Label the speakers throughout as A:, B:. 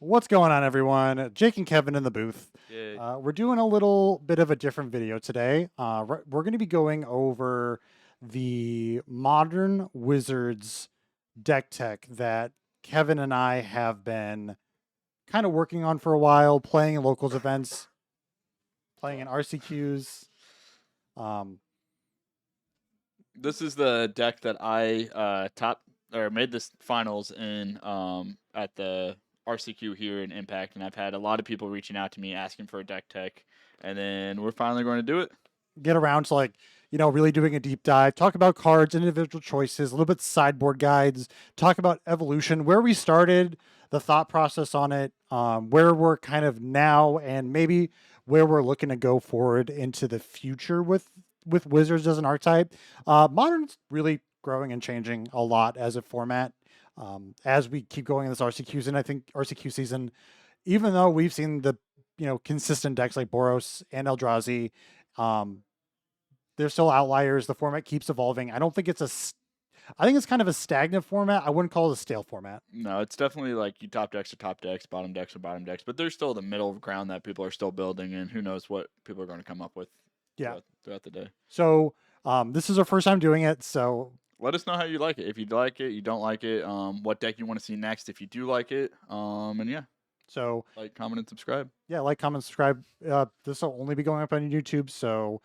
A: What's going on, everyone? Jake and Kevin in the booth.
B: Yeah.
A: We're doing a little bit of a different video today. We're going to be going over the modern Wizards deck tech that Kevin and I have been kind of working on for a while, playing in locals events, playing in RCQs. Um,
B: This is the deck that I top or made this finals in at the RCQ here in Impact, and I've had a lot of people reaching out to me asking for a deck tech, and then we're finally going to do it.
A: get around to really doing a deep dive, talk about cards, individual choices, a little bit sideboard guides, talk about evolution, where we started, the thought process on it, where we're kind of now, and maybe where we're looking to go forward into the future with Wizards as an archetype. Modern's really growing and changing a lot as a format. As we keep going in this RCQ season, I think RCQ season, even though we've seen the consistent decks like Boros and Eldrazi, um, there's still outliers. The format keeps evolving. I don't think I think it's kind of a stagnant format. I wouldn't call it a stale format.
B: No, it's definitely like you top decks are top decks, bottom decks are bottom decks, but there's still the middle ground that people are still building, and who knows what people are going to come up with
A: Yeah.
B: throughout the day.
A: So this is our first time doing it. So
B: Let us know how you like it. If you like it, you don't like it, what deck you want to see next if you do like it. And yeah,
A: so
B: like, comment, and subscribe.
A: yeah, like, comment, subscribe. This will only be going up on YouTube. So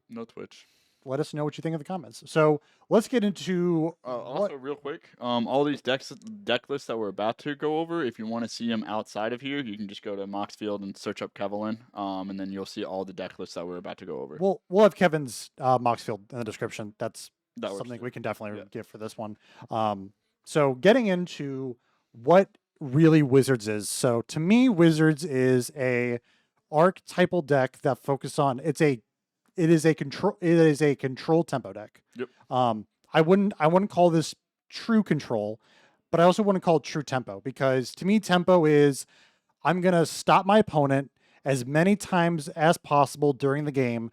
B: No Twitch.
A: let us know what you think in the comments. So let's get into
B: Also, real quick, all these deck lists that we're about to go over, if you want to see them outside of here, you can just go to Moxfield and search up Kevlin, and then you'll see all the deck lists that we're about to go over.
A: We'll have Kevin's Moxfield in the description. That's
B: That works
A: something
B: too.
A: we can definitely
B: Yeah.
A: give for this one. So getting into what really Wizards is. So to me, Wizards is a archetypal deck that focus on it is a control tempo deck.
B: Yep.
A: I wouldn't call this true control, but I also wouldn't call it true tempo, because to me tempo is I'm gonna stop my opponent as many times as possible during the game,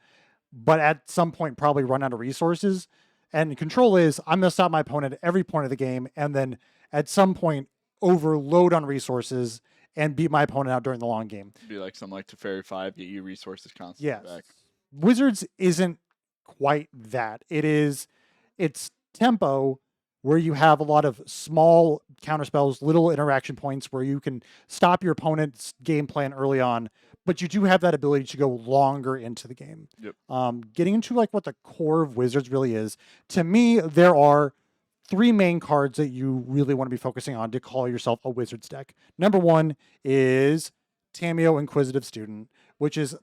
A: but at some point probably run out of resources. And control is I'm gonna stop my opponent at every point of the game, and then at some point overload on resources and beat my opponent out during the long game.
B: Be like something like Teferi 5, get you resources constantly
A: Yes.
B: back.
A: Wizards isn't quite that. It's tempo where you have a lot of small counterspells, little interaction points where you can stop your opponent's game plan early on, but you do have that ability to go longer into the game.
B: Yep.
A: Getting into like what the core of Wizards really is, to me, there are three main cards that you really want to be focusing on to call yourself a Wizards deck. Number one is Tamiyo Inquisitive Student, which is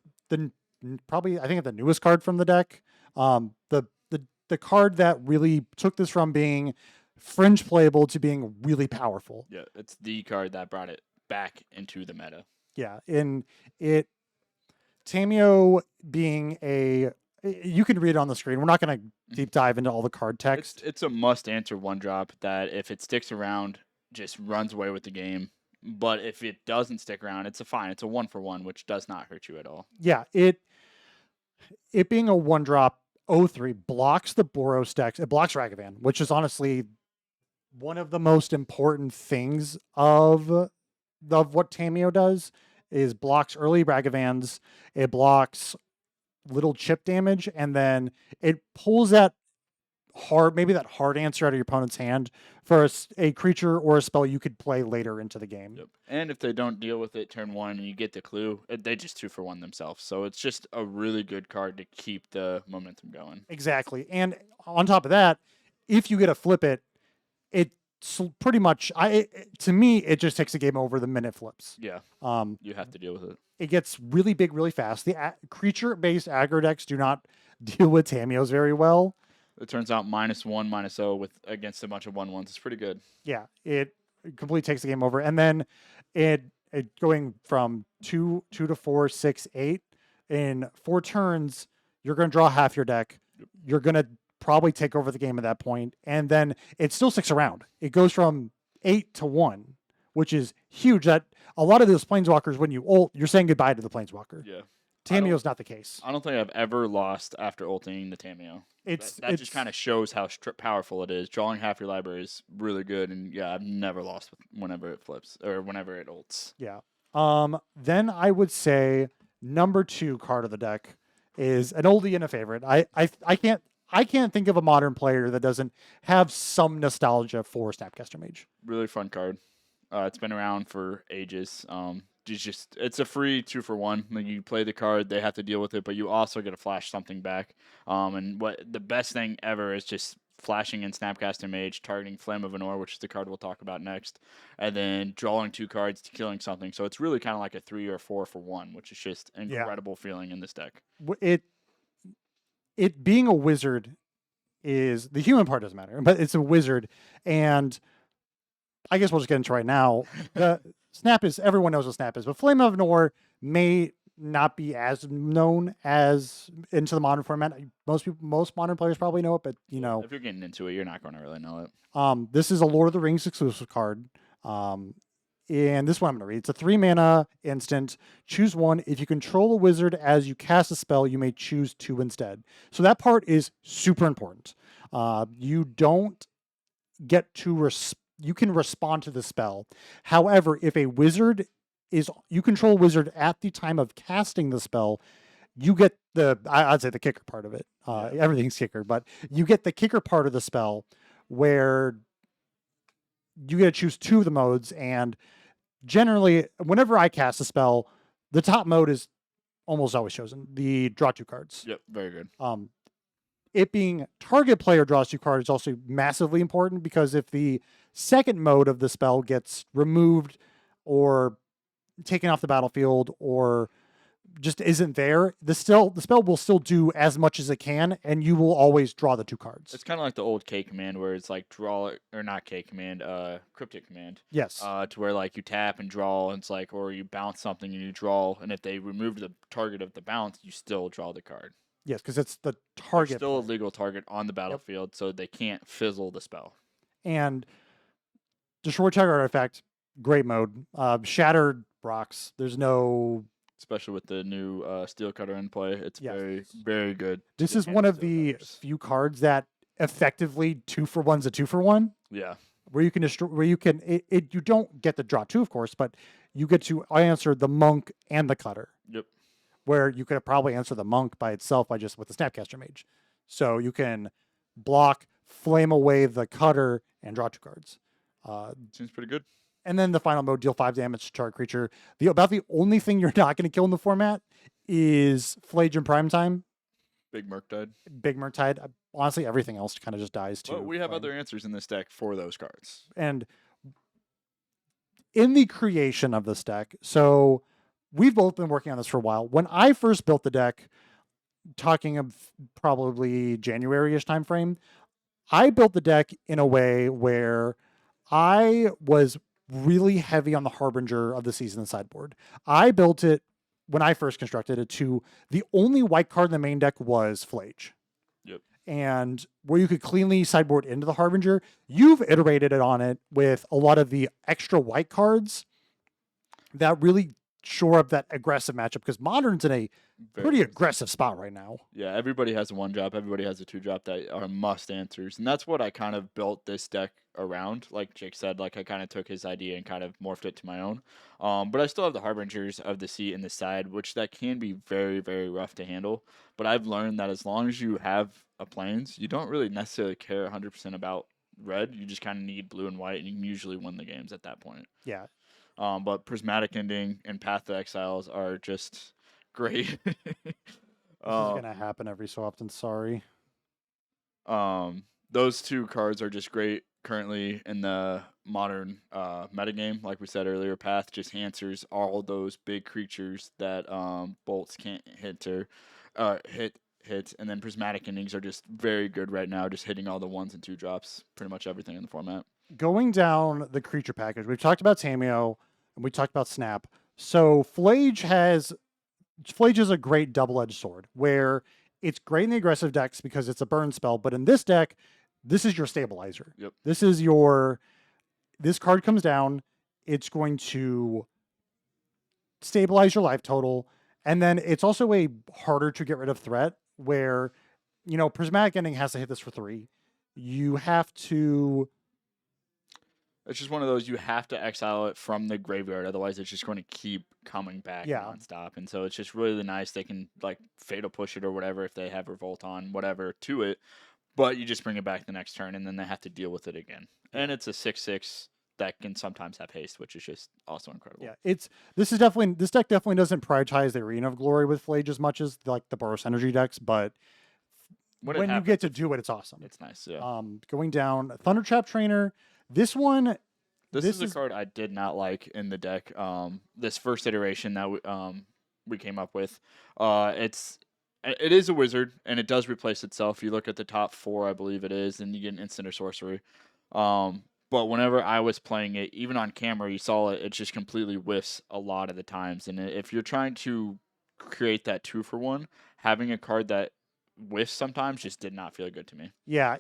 A: probably, I think, the newest card from the deck. The card that really took this from being fringe playable to being really powerful.
B: Yeah, it's the card that brought it back into the meta.
A: Yeah, in it, Tamiyo being you can read it on the screen. We're not going to deep dive into all the card text.
B: It's a must answer one drop that if it sticks around, just runs away with the game. But if it doesn't stick around, it's a 1-for-1, which does not hurt you at all.
A: Yeah, it being a one drop 0/3 blocks the Boros decks. It blocks Ragavan, which is honestly one of the most important things of what Tamiyo does, is blocks early Ragavans. It blocks little chip damage, and then it pulls that hard answer out of your opponent's hand for a creature or a spell you could play later into the game.
B: Yep. And if they don't deal with it turn 1 and you get the clue, they just 2-for-1 themselves. So it's just a really good card to keep the momentum going.
A: Exactly. And on top of that, if you get to flip it, it's pretty much to me it just takes the game over the minute flips.
B: Yeah. You have to deal with it.
A: It gets really big really fast. The creature-based aggro decks do not deal with Tamiyos very well.
B: It turns out -1, -0 with against a bunch of 1/1s. It's pretty good.
A: Yeah, it completely takes the game over. And then it going from 2 to 4, 6, 8 in 4 turns, you're going to draw half your deck.
B: Yep.
A: You're going to probably take over the game at that point, and then it still sticks around. It goes from 8 to 1, which is huge. That a lot of those planeswalkers, when you ult, you're saying goodbye to the planeswalker.
B: Yeah.
A: Tameo's not the case.
B: I don't think I've ever lost after ulting the Tameo. That just kind of shows how powerful it is. Drawing half your library is really good, and yeah, I've never lost whenever it flips or whenever it ults.
A: Yeah. Then I would say number 2 card of the deck is an oldie and a favorite. I can't think of a modern player that doesn't have some nostalgia for Snapcaster Mage.
B: Really fun card. It's been around for ages. It's a free 2-for-1. Like you play the card, they have to deal with it, but you also get to flash something back. And what the best thing ever is just flashing in Snapcaster Mage, targeting Flame of Anor, which is the card we'll talk about next, and then drawing 2 cards to killing something. So it's really kind of like a 3 or 4-for-1, which is just incredible feeling in this deck.
A: It being a wizard is the human part doesn't matter, but it's a wizard, and I guess we'll just get into it right now. The Snap is, everyone knows what Snap is, but Flame of Anor may not be as known as into the modern format. Most modern players probably know it, but you know,
B: if you're getting into it, you're not going to really know it.
A: This is a Lord of the Rings exclusive card. And this one I'm going to read. It's a 3 mana instant. Choose 1. If you control a wizard as you cast a spell, you may choose 2 instead. So that part is super important. You don't get to you can respond to the spell. However, if a wizard you control a wizard at the time of casting the spell, you get I'd say the kicker part of it. Everything's kicker, but you get the kicker part of the spell where you get to choose 2 of the modes, and generally, whenever I cast a spell, the top mode is almost always chosen. The draw 2 cards.
B: Yep, very good.
A: It being target player draws 2 cards is also massively important, because if the second mode of the spell gets removed or taken off the battlefield or just isn't there, the spell will still do as much as it can, and you will always draw the 2 cards.
B: It's kind of like the old K command, where it's like draw, or not K command, cryptic command.
A: Yes.
B: To where like you tap and draw, and it's like, or you bounce something and you draw, and if they remove the target of the bounce, you still draw the card.
A: Yes, because it's the target.
B: It's still a legal target on the battlefield, so they can't fizzle the spell.
A: And Destroy Target Artifact, great mode. Shattered rocks. There's no...
B: Especially with the new Steel Cutter in play. It's very, very good.
A: This is one of the few cards that effectively 2-for-1's a 2-for-1.
B: Yeah.
A: Where you can destroy, where you can, you don't get to draw 2, of course, but you get to answer the Monk and the Cutter.
B: Yep.
A: Where you could probably answer the Monk by itself with the Snapcaster Mage. So you can block, flame away the Cutter, and draw 2 cards.
B: Seems pretty good.
A: And then the final mode, deal 5 damage to target creature. About the only thing you're not going to kill in the format is Flage in Primetime.
B: Big Murktide.
A: Big Murktide. Honestly, everything else kind of just dies too.
B: Well, we have other answers in this deck for those cards.
A: And in the creation of this deck, so we've both been working on this for a while. When I first built the deck, talking of probably January-ish time frame, I built the deck in a way where I was really heavy on the Harbinger of the Season sideboard. I built it when I first constructed it to the only white card in the main deck was Flage.
B: Yep.
A: And where you could cleanly sideboard into the Harbinger, you've iterated it on it with a lot of the extra white cards that really shore up that aggressive matchup, because Modern's in a pretty aggressive spot right now.
B: Yeah, everybody has a 1-drop, everybody has a 2-drop that are must answers, and that's what I kind of built this deck around. Like Jake said, like I kind of took his idea and kind of morphed it to my own. But I still have the Harbingers of the Sea and the side, which that can be very, very rough to handle. But I've learned that as long as you have a plains, you don't really necessarily care 100% about red. You just kind of need blue and white, and you can usually win the games at that point.
A: Yeah.
B: But Prismatic Ending and Path to Exiles are just great.
A: This is gonna happen every so often. Sorry.
B: Those 2 cards are just great currently in the modern metagame. Like we said earlier, Path just answers all those big creatures that bolts can't hit, and then Prismatic Endings are just very good right now, just hitting all the 1s and 2-drops, pretty much everything in the format.
A: Going down the creature package, we've talked about Tameo and we talked about Snap. So Flage is a great double-edged sword, where it's great in the aggressive decks because it's a burn spell, but in this deck, this is your stabilizer.
B: Yep.
A: This card comes down, it's going to stabilize your life total, And then it's also a harder to get rid of threat where, Prismatic Ending has to hit this for 3. You have to.
B: It's just one of those, you have to exile it from the graveyard, otherwise it's just going to keep coming back nonstop. And so it's just really nice. They can like fatal push it or whatever if they have revolt on whatever to it, but you just bring it back the next turn and then they have to deal with it again. And it's a 6/6 that can sometimes have haste, which is just also incredible.
A: Yeah, this deck definitely doesn't prioritize the Arena of Glory with Flage as much as like the Boros Energy decks, but when you get to do it, it's awesome.
B: It's nice. Yeah.
A: Going down Thundertrap Trainer. This one.
B: This is a card I did not like in the deck. This first iteration that we came up with. It is a wizard and it does replace itself. You look at the top 4, I believe it is, and you get an instant or sorcery. But whenever I was playing it, even on camera, you saw it just completely whiffs a lot of the times. And if you're trying to create that 2-for-1, having a card that whiffs sometimes just did not feel good to me.
A: Yeah,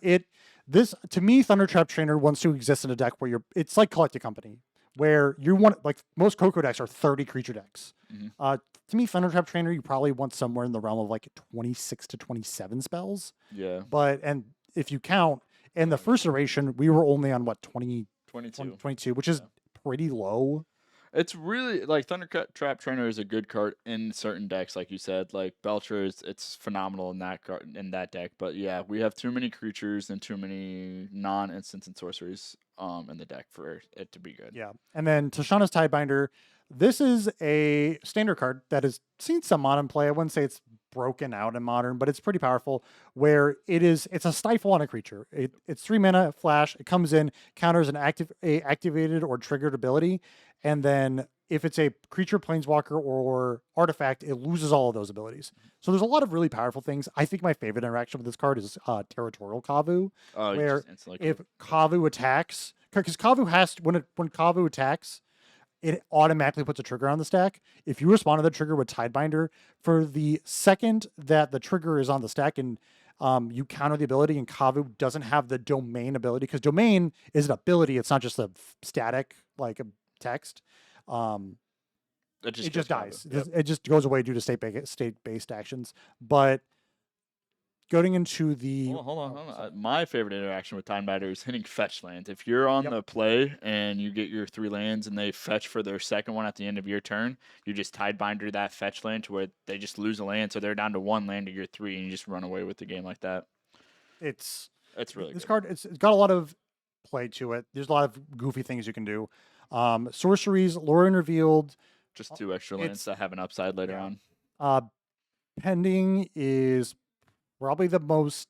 A: this to me, Thundertrap Trainer wants to exist in a deck where it's like Collected Company, where you want, like most Coco decks are 30 creature decks.
B: Mm-hmm.
A: To me, Thundertrap Trainer, you probably want somewhere in the realm of like 26 to 27 spells.
B: Yeah.
A: And if you count, in the first iteration, we were only on what, 22, which is pretty low.
B: It's really like Thundertrap Trainer is a good card in certain decks, like you said. Like Belcher it's phenomenal in that deck. But yeah, we have too many creatures and too many non-instants and sorceries in the deck for it to be good.
A: Yeah, and then Tashana's Tidebinder. This is a standard card that has seen some modern play. I wouldn't say it's broken out in modern, but it's pretty powerful. Where it's a stifle on a creature. It's 3 mana flash. It comes in, counters an activated or triggered ability, and then if it's a creature, planeswalker, or artifact, it loses all of those abilities. So there's a lot of really powerful things. I think my favorite interaction with this card is Territorial Kavu, where if Kavu attacks, because Kavu has when Kavu attacks, it automatically puts a trigger on the stack. If you respond to the trigger with Tidebinder, for the second that the trigger is on the stack and you counter the ability and Kavu doesn't have the domain ability, because domain is an ability, it's not just a static like a text. It just dies. Yep. It just goes away due to state-based actions. But going into the...
B: Hold on. My favorite interaction with Tidebinder is hitting fetch lands. If you're on the play and you get your 3 lands and they fetch for their second one at the end of your turn, you just Tidebinder that fetch land to where they just lose a land, so they're down to 1 land to your 3, and you just run away with the game like that.
A: It's
B: really
A: this
B: good.
A: card. It's got a lot of play to it. There's a lot of goofy things you can do. Sorceries, Lorien Revealed.
B: Just 2 extra lands that have an upside later on.
A: Pending is probably the most.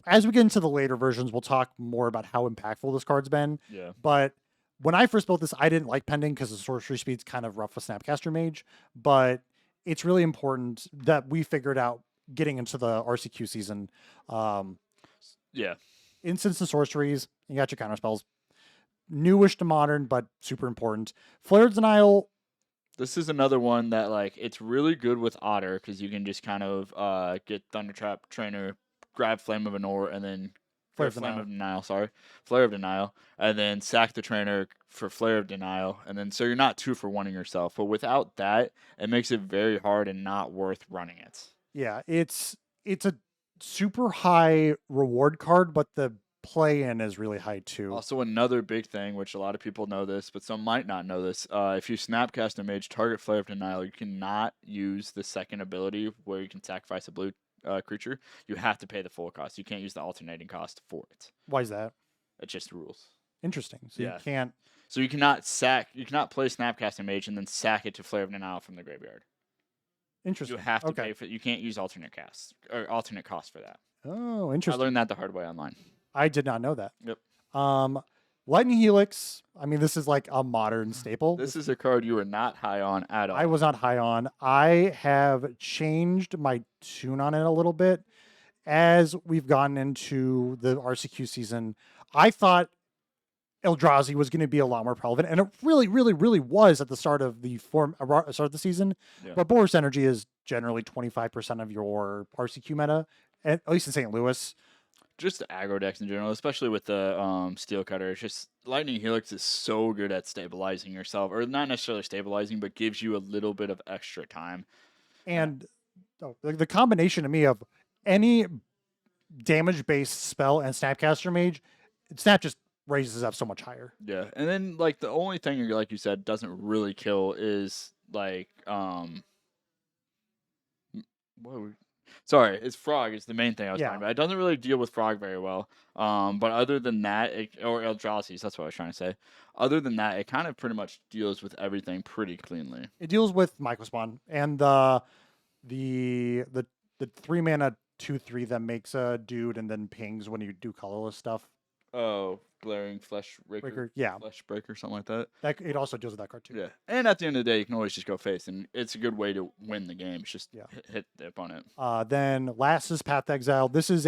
A: As we get into the later versions, we'll talk more about how impactful this card's been.
B: Yeah.
A: But when I first built this, I didn't like Pending because the sorcery speed's kind of rough with Snapcaster Mage. But it's really important that we figured out getting into the RCQ season. Instants and sorceries, you got your counter spells. Newish to modern, but super important. Flare of Denial.
B: This is another one that, like, it's really good with Otter because you can just kind of get Thundertrap Trainer, grab Flame of Anor, and then Flare of Denial, and then sack the trainer for Flare of Denial, and then so you're not 2-for-1ing yourself. But without that, it makes it very hard and not worth running it.
A: Yeah, it's a super high reward card, but the play-in is really high too.
B: Also, another big thing, which a lot of people know this, but some might not know this, if you Snapcast a Mage, target Flare of Denial, you cannot use the second ability where you can sacrifice a blue creature. You have to pay the full cost. You can't use the alternating cost for it.
A: Why is that?
B: It's just rules.
A: Interesting. So you can't...
B: So you cannot play Snapcast a Mage and then sack it to Flare of Denial from the graveyard.
A: Interesting.
B: You have to pay for it. You can't use alternate cost for that.
A: Oh, interesting.
B: I learned that the hard way online.
A: I did not know that.
B: Yep.
A: Lightning Helix. I mean, this is like a modern staple.
B: This is a card you were not high on at all.
A: I was not high on. I have changed my tune on it a little bit as we've gotten into the RCQ season. I thought Eldrazi was going to be a lot more relevant, and it really, really, really was at the start of the season. Yeah. But Boros Energy is generally 25% of your RCQ meta, at least in St. Louis.
B: just aggro decks in general, especially with the steel cutter. It's just Lightning Helix is so good at stabilizing yourself, or not necessarily stabilizing, but gives you a little bit of extra time.
A: And the combination to me of any damage-based spell and Snapcaster Mage, Snap just raises up so much higher.
B: Yeah, and then like the only thing, like you said, doesn't really kill is like what were sorry, it's Frog is the main thing I was talking
A: Yeah.
B: about. It doesn't really deal with Frog very well. But other than that, or Eldrazi's, that's what I was trying to say. Other than that, it kind of pretty much deals with everything pretty cleanly.
A: It deals with Microspawn and the 3-mana 2/3 that makes a dude and then pings when you do colorless stuff.
B: Oh, Glaring Flesh Raker,
A: Yeah.
B: Flesh Breaker, something like that.
A: That it also deals with that card too.
B: Yeah, and at the end of the day, you can always just go face, and it's a good way to win the game. It's just
A: Yeah.
B: hit the opponent.
A: Then last is Path to Exile. This is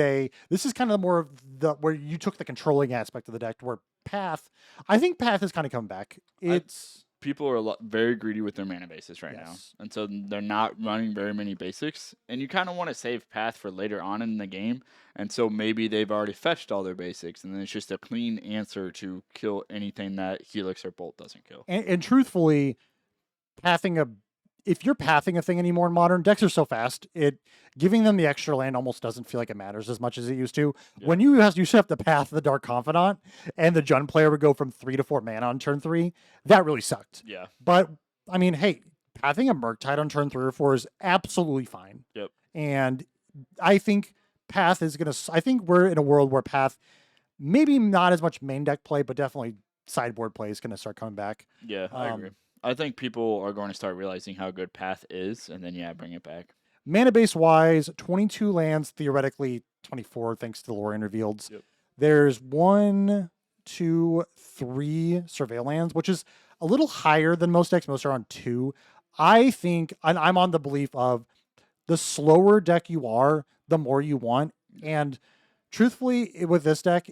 A: kind of more of the where you took the controlling aspect of the deck. Where Path, I think Path is kind of coming back. It's
B: People are very greedy with their mana bases right now,
A: Yes.
B: and so they're not running very many basics. And you kind of want to save Path for later on in the game, and so maybe they've already fetched all their basics, and then it's just a clean answer to kill anything that Helix or Bolt doesn't kill.
A: and truthfully, if you're pathing a thing anymore in Modern, decks are so fast. Giving them the extra land almost doesn't feel like it matters as much as it used to.
B: Yeah.
A: When you used to have to path the Dark Confidant, and the Jund player would go from 3 to 4 mana on turn 3, that really sucked.
B: Yeah.
A: But I mean, hey, pathing a Murktide on turn 3 or 4 is absolutely fine.
B: Yep.
A: And I think Path is gonna. I think we're in a world where Path, maybe not as much main deck play, but definitely sideboard play is gonna start coming back.
B: Yeah, I agree. I think people are going to start realizing how good Path is, and then bring it back.
A: Mana base wise, 22 lands, theoretically 24 thanks to the lore revealed.
B: Yep.
A: There's 1, 2, 3 surveil lands, which is a little higher than most decks. Most are on 2. I think, and I'm on the belief of the slower deck you are, the more you want. And truthfully, with this deck,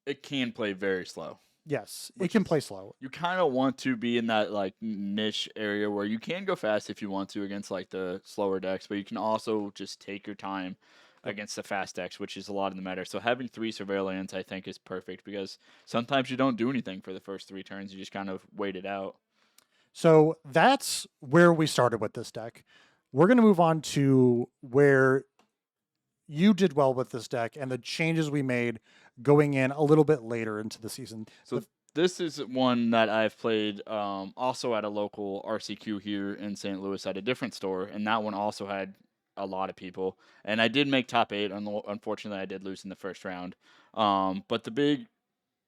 B: It can play very slow.
A: yes, it
B: Which
A: can
B: is-
A: play slow.
B: You kind of want to be in that like niche area where you can go fast if you want to against like the slower decks, but you can also just take your time against the fast decks, which is a lot of the meta. So having 3 surveil lands, I think, is perfect because sometimes you don't do anything for the first 3 turns. You just kind of wait it out.
A: So that's where we started with this deck. We're going to move on to where you did well with this deck and the changes we made going in a little bit later into the season.
B: So this is one that I've played also at a local RCQ here in St. Louis at a different store, and that one also had a lot of people. And I did make top 8. Unfortunately, I did lose in the first round. But the big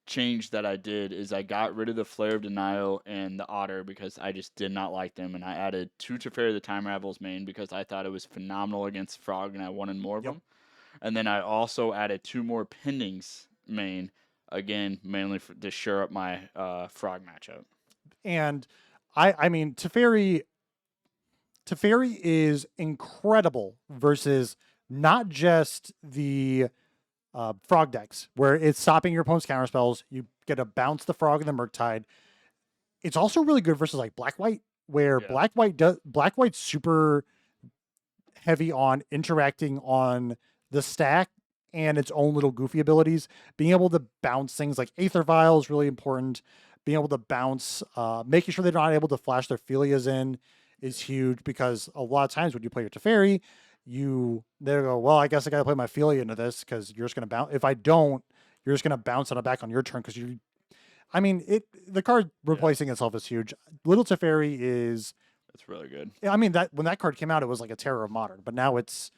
B: change that I did is I got rid of the Flare of Denial and the Otter because I just did not like them, and I added 2 Teferi the Time Ravel's main because I thought it was phenomenal against Frog, and I wanted more of them. And then I also added 2 more Pendings main, again, mainly to shore up my Frog matchup.
A: And I mean, Teferi is incredible versus not just the Frog decks, where it's stopping your opponent's counter spells. You get to bounce the Frog and the Murktide. It's also really good versus like Black-White, where Black-White's super heavy on interacting on the stack and its own little goofy abilities. Being able to bounce things like Aether Vial is really important. Being able to bounce, making sure they're not able to flash their Philias in is huge, because a lot of times when you play your Teferi, they go, well, I guess I got to play my Philia into this because you're just going to bounce. If I don't, you're just going to bounce on it back on your turn because the card replacing itself is huge. Little Teferi is...
B: It's really good.
A: I mean, that when that card came out, it was like a terror of Modern, but now it's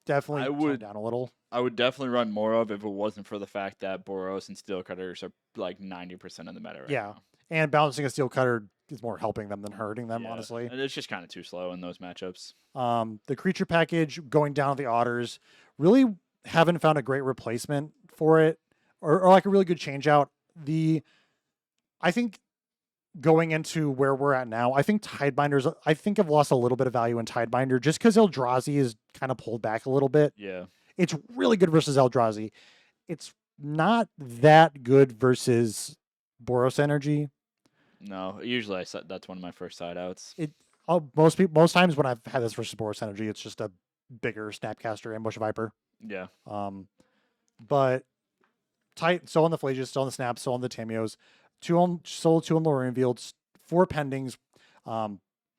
A: definitely toned down a little.
B: I would definitely run more of if it wasn't for the fact that Boros and Steel Cutters are like 90% of the meta right now.
A: And balancing a Steel Cutter is more helping them than hurting them, honestly.
B: And it's just kind of too slow in those matchups.
A: The creature package going down the Otters, really haven't found a great replacement for it, or like a really good change out. I think going into where we're at now, I think Tidebinders, I've lost a little bit of value in Tidebinder just because Eldrazi is kind of pulled back a little bit.
B: Yeah.
A: It's really good versus Eldrazi. It's not that good versus Boros Energy.
B: No, usually that's one of my first side outs.
A: Most times when I've had this versus Boros Energy, it's just a bigger Snapcaster Ambush Viper.
B: Yeah.
A: but tight. So on the Flages, still on the Snaps, still on the Tamios. 2 on Soul, 2 on Lorraine Fields, 4 pendings.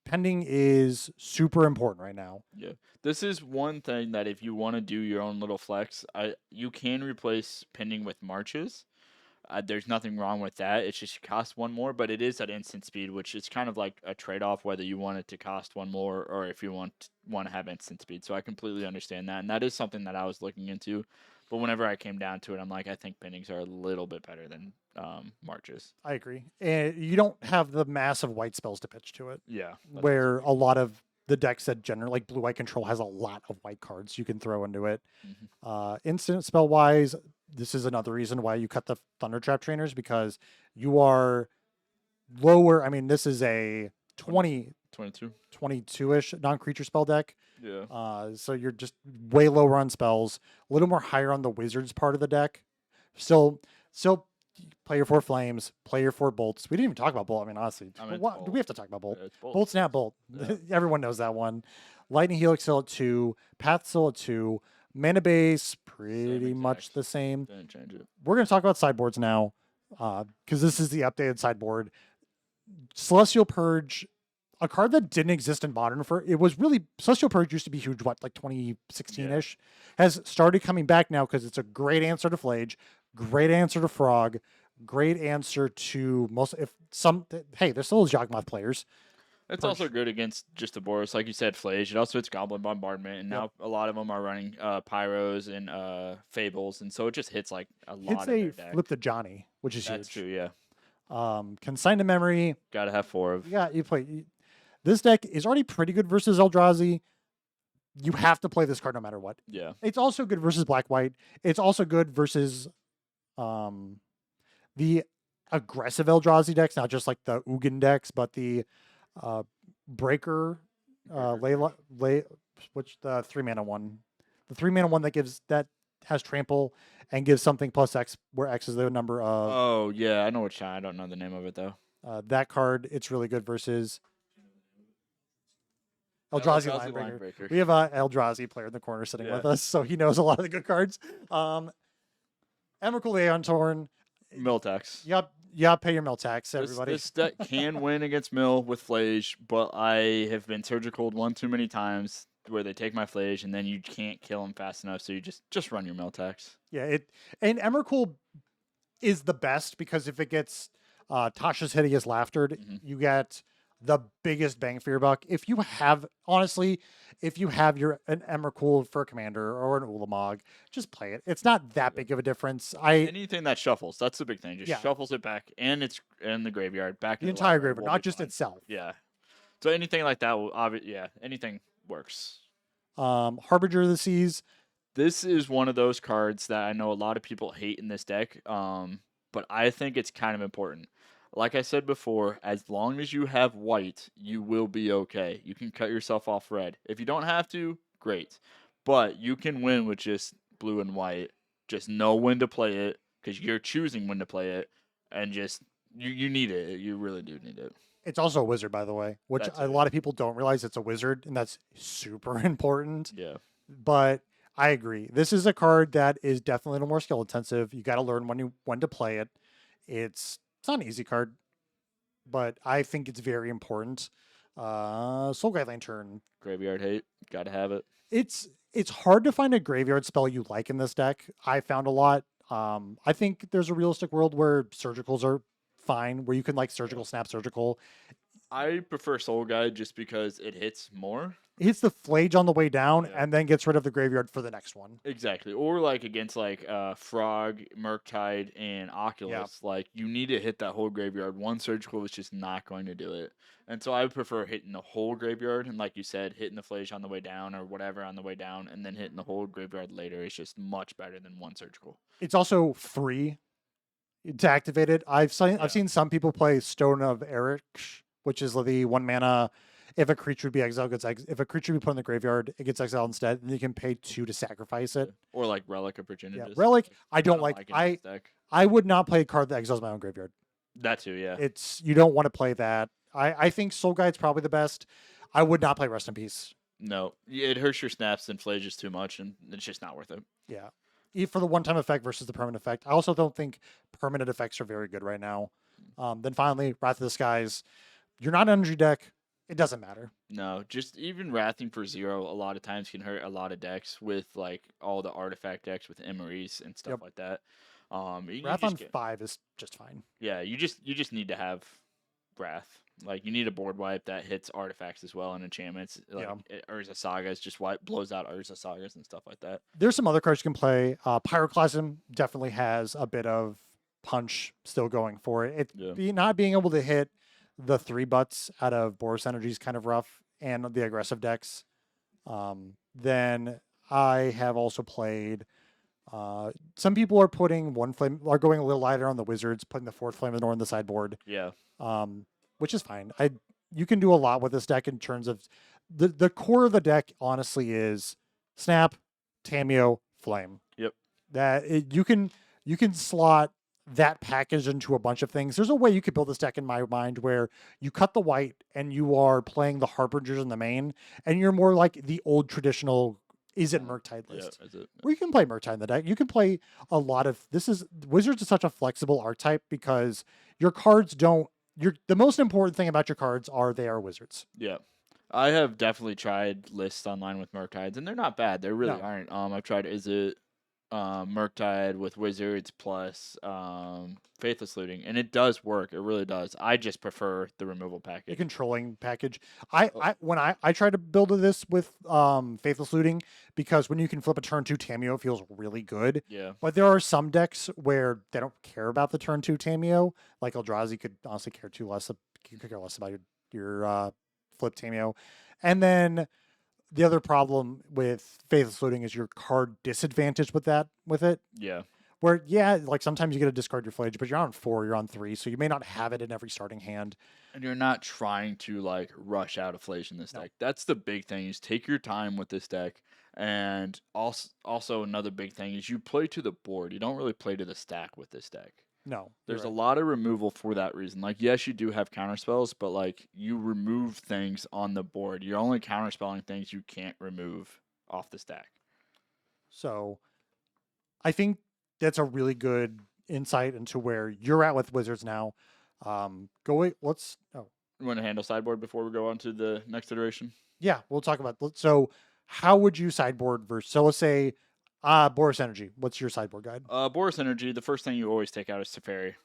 A: Pending is super important right now.
B: Yeah. This is one thing that if you want to do your own little flex, you can replace pending with marches. There's nothing wrong with that. It's just cost one more, but it is at instant speed, which is kind of like a trade-off whether you want it to cost one more or if you want to have instant speed. So I completely understand that, and that is something that I was looking into. But whenever I came down to it, I'm like, I think pendings are a little bit better than marches.
A: I agree. And you don't have the massive white spells to pitch to it,
B: Yeah.
A: where a lot of the decks that generally, like Blue White Control, has a lot of white cards you can throw into it. Instant spell wise, this is another reason why you cut the Thunder Trap trainers, because you are lower. I mean, this is a 22-ish non-creature spell deck.
B: Yeah.
A: So you're just way lower on spells, a little more higher on the wizards part of the deck. Still play your 4 flames, play your 4 bolts. We didn't even talk about bolt. I mean, honestly, what do we have to talk about bolt?
B: Yeah, it's
A: Bolt, snap, bolt.
B: Yeah.
A: Everyone knows that one. Lightning Helix still at 2, Path still at 2, mana base pretty much
B: exact.
A: the same.
B: Didn't change it.
A: We're going to talk about sideboards now, because this is the updated sideboard. Celestial Purge, a card that didn't exist in Modern it was really, Celestial Purge used to be huge, like 2016-ish, has started coming back now because it's a great answer to Flage, great answer to Frog, great answer to hey, there's still Yawgmoth players.
B: It's also good against just the boards, like you said, Flage. It also hits Goblin Bombardment, and now a lot of them are running Pyros and Fables, and so it just hits like a lot of their deck.
A: Flip the Johnny, which is
B: That's
A: huge.
B: true, yeah.
A: Consign to Memory.
B: Gotta have 4 of.
A: Yeah, this deck is already pretty good versus Eldrazi. You have to play this card no matter what.
B: Yeah.
A: It's also good versus Black-White. It's also good versus the aggressive Eldrazi decks, not just like the Ugin decks, but the Breaker, which the 3-mana one. The 3-mana one that has trample and gives something plus X, where X is the number of.
B: Oh yeah, I know which one. I don't know the name of it though.
A: That card, it's really good versus Eldrazi Linebreaker. We have a Eldrazi player in the corner sitting with us, so he knows a lot of the good cards. Emrakul Aeon Torn.
B: Mill tax.
A: Yep, pay your mill tax, everybody.
B: This deck can win against Mill with Flage, but I have been surgicaled one too many times where they take my Flage and then you can't kill them fast enough, so you just run your mill tax.
A: Yeah, and Emrakul is the best because if it gets Tasha's Hideous Laughter, you get the biggest bang for your buck. If you have an Emrakul for a commander or an Ulamog, just play it. It's not that big of a difference.
B: Anything that shuffles, that's the big thing. Just shuffles it back, and it's in the graveyard, back
A: the entire graveyard, not just itself.
B: Yeah. So anything like that will anything works.
A: Harbinger of the Seas.
B: This is one of those cards that I know a lot of people hate in this deck, but I think it's kind of important. Like I said before, as long as you have white, you will be okay. You can cut yourself off red. If you don't have to, great. But you can win with just blue and white. Just know when to play it, because you're choosing when to play it, and just you need it. You really do need it.
A: It's also a wizard, by the way, which a lot of people don't realize it's a wizard, and that's super important.
B: Yeah.
A: But I agree. This is a card that is definitely a little more skill intensive. You got to learn when to play it. It's not an easy card, but I think it's very important. Soulguide Lantern.
B: Graveyard hate. Gotta have it.
A: It's hard to find a graveyard spell you like in this deck. I found a lot. I think there's a realistic world where surgicals are fine, where you can like surgical snap surgical.
B: I prefer Soul Guide just because it hits more.
A: It hits the Flage on the way down and then gets rid of the graveyard for the next one.
B: Exactly. Or like against like Frog, Murktide, and Oculus, like you need to hit that whole graveyard. One surgical is just not going to do it. And so I prefer hitting the whole graveyard, and like you said, hitting the Flage on the way down or whatever on the way down, and then hitting the whole graveyard later is just much better than one surgical.
A: It's also free to activate it. I've seen some people play Stone of Eric, which is the 1 mana. If a creature would be exiled, if a creature be put in the graveyard, it gets exiled instead, and you can pay 2 to sacrifice it.
B: Or like Relic of Progenitus.
A: Yeah, Relic, I don't like. I would not play a card that exiles my own graveyard.
B: That too, yeah.
A: You don't want to play that. I think Soul Guide's probably the best. I would not play Rest in Peace.
B: No, it hurts your snaps and Flages too much, and it's just not worth it.
A: Yeah. for the one-time effect versus the permanent effect. I also don't think permanent effects are very good right now. Then finally, Wrath of the Skies. You're not an energy deck. It doesn't matter.
B: No, just even wrathing for 0 a lot of times can hurt a lot of decks with like all the artifact decks with Emeries and stuff
A: Yep.
B: like that. You
A: Wrath
B: just
A: on
B: get,
A: 5 is just fine.
B: yeah, you just need to have wrath. Like you need a board wipe that hits artifacts as well and enchantments. Like Urza Sagas just blows out Urza Sagas and stuff like that.
A: There's some other cards you can play. Pyroclasm definitely has a bit of punch still going for it. Not being able to hit the 3 butts out of Boros Energy is kind of rough, and the aggressive decks. Then I have also played. Some people are putting are going a little lighter on the Wizards, putting the 4th Flame of the North on the sideboard.
B: Yeah.
A: Which is fine. You can do a lot with this deck in terms of the core of the deck. Honestly, is Snap, Tamiyo, Flame.
B: Yep.
A: You can slot that package into a bunch of things. There's a way you could build this deck in my mind where you cut the white and you are playing the Harbingers in the main, and you're more like the old traditional. Is it Murktide list?
B: Yeah, is it?
A: Where you can play Murktide in the deck. You can play a lot of. Wizards is such a flexible archetype because your cards don't. The most important thing about your cards they are Wizards.
B: Yeah. I have definitely tried lists online with Murktides, and they're not bad. They really aren't. I've tried Murktide with Wizards plus Faithless Looting, and it does work. It really does. I just prefer the removal package.
A: The controlling package. When I try to build this with Faithless Looting, because when you can flip a turn 2 Tamiyo, it feels really good.
B: Yeah.
A: But there are some decks where they don't care about the turn 2 Tamiyo. Like Eldrazi could honestly care less about your flip Tamiyo. And then the other problem with Faithless Looting is your card disadvantage with it.
B: Yeah.
A: Where, like sometimes you get to discard your Flage, but you're on 4, you're on 3, so you may not have it in every starting hand.
B: And you're not trying to like rush out a Flage in this deck. That's the big thing, is take your time with this deck. And also another big thing is you play to the board. You don't really play to the stack with this deck.
A: No.
B: There's a lot of removal for that reason. Like, yes, you do have counter spells, but like you remove things on the board. You're only counterspelling things you can't remove off the stack.
A: So I think that's a really good insight into where you're at with Wizards now.
B: You want to handle sideboard before we go on to the next iteration?
A: Yeah, we'll talk about. So how would you sideboard versus? So let's say Boros Energy. What's your sideboard guide?
B: Boros Energy, the first thing you always take out is Teferi.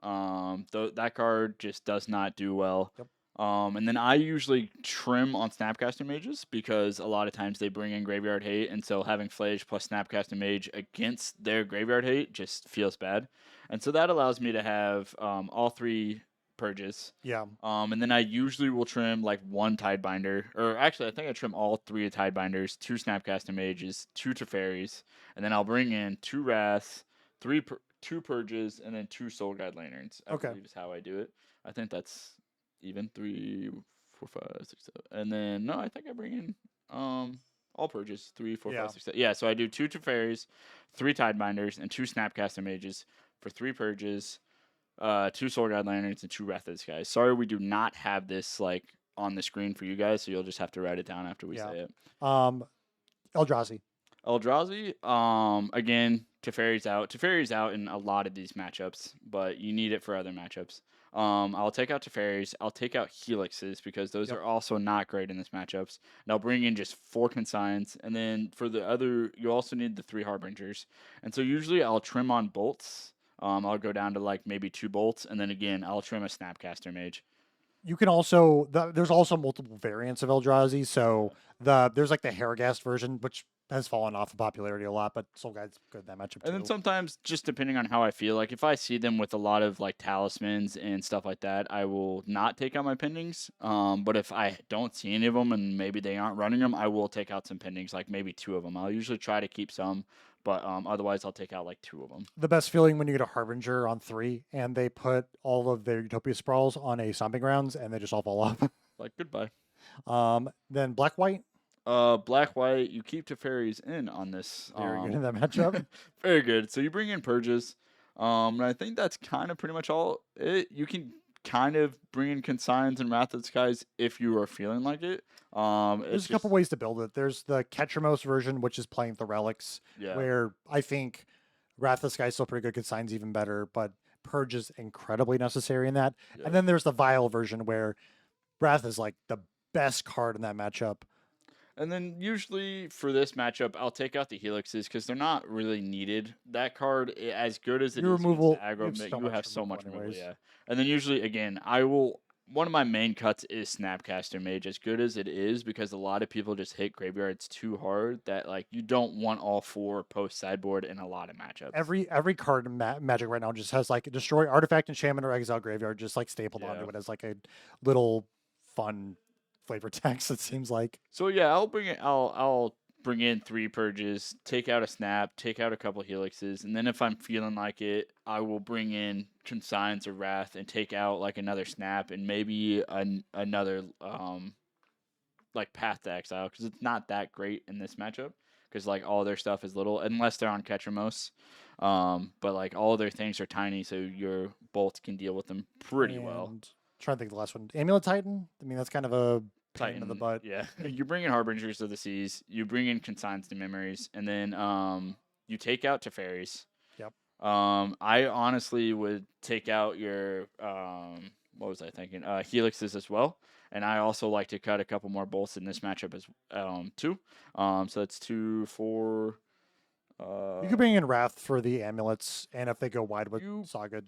B: That card just does not do well.
A: Yep.
B: And then I usually trim on Snapcaster Mages because a lot of times they bring in Graveyard Hate, and so having Flage plus Snapcaster Mage against their Graveyard Hate just feels bad. And so that allows me to have all 3 purges.
A: Yeah.
B: And then I usually will trim like 1 Tidebinder, or actually I think I trim all 3 Tidebinders, 2 Snapcaster Mages, 2 Teferis, and then I'll bring in 2 Wraths, 2 Purges, and then 2 Soul Guide Lanterns. I believe is how I do it. I think that's even 3, 4, 5, 6, 7. And then no, I think I bring in all Purges, 3, 4, 5, 6, 7. Yeah, so I do 2 Teferis, 3 Tidebinders, and 2 Snapcaster Mages for 3 Purges. 2 Soul Guide Lanterns and 2 Wrath of the Skies. Sorry, we do not have this like on the screen for you guys, so you'll just have to write it down after we say it.
A: Eldrazi.
B: Again, Teferi's out. Teferi's out in a lot of these matchups, but you need it for other matchups. I'll take out Teferi's. I'll take out Helixes because those are also not great in this matchups. And I'll bring in just 4 Consigns. And then for the other, you also need the 3 Harbingers. And so usually I'll trim on bolts. I'll go down to like maybe 2 bolts, and then again I'll trim a Snapcaster Mage.
A: You can also there's also multiple variants of Eldrazi. So there's like the Haragast version, which has fallen off in popularity a lot, but Soul Guide's good in that matchup too.
B: And then sometimes, just depending on how I feel, like if I see them with a lot of like talismans and stuff like that, I will not take out my pendings. But if I don't see any of them and maybe they aren't running them, I will take out some pendings, like maybe 2 of them. I'll usually try to keep some. But otherwise, I'll take out like 2 of them.
A: The best feeling when you get a Harbinger on 3 and they put all of their Utopia Sprawls on a Stomping Grounds and they just all fall off.
B: Like, goodbye.
A: Then Black-White.
B: Black-White, you keep Teferi's in on this.
A: Very good in that matchup.
B: Very good. So you bring in Purges. And I think that's kind of pretty much all. You can kind of bring in Consigns and Wrath of the Skies if you are feeling like it.
A: There's a couple ways to build it. There's the Ketramos version, which is playing the relics,
B: Yeah.
A: where I think Wrath of the Sky is still pretty good. Consigns even better, but Purge is incredibly necessary in that.
B: Yep.
A: And then there's the Vile version, where Wrath is like the best card in that matchup.
B: And then usually for this matchup, I'll take out the Helixes because they're not really needed. That card, as good as it
A: Your
B: is
A: removal,
B: against aggro,
A: you
B: you have so much
A: removal
B: removal,
A: anyways.
B: yeah. And then usually, again, I will. One of my main cuts is Snapcaster Mage, as good as it is, because a lot of people just hit graveyards too hard that like you don't want all 4 post sideboard in a lot of matchups.
A: Every card in Magic right now just has like destroy artifact, enchantment, or exile graveyard, just like stapled
B: Yeah.
A: onto it as like a little fun flavor text. It seems like.
B: So yeah, I'll bring in 3 purges, take out a snap, take out a couple helixes, and then if I'm feeling like it, I will bring in Consigns or Wrath and take out like another snap and maybe another like Path to Exile, because it's not that great in this matchup because like all their stuff is little unless they're on Ketramos. But like all their things are tiny, so your bolts can deal with them pretty well.
A: Trying to think of the last one. Amulet Titan. I mean, that's kind of a pain
B: Titan
A: in the butt.
B: Yeah, you bring in Harbingers of the Seas, you bring in Consigns to Memories, and then you take out Teferis.
A: Yep.
B: I honestly would take out your what was I thinking? Helixes as well, and I also like to cut a couple more bolts in this matchup as too. So that's 2, 4.
A: You could bring in Wrath for the amulets, and if they go wide with
B: You
A: Saga.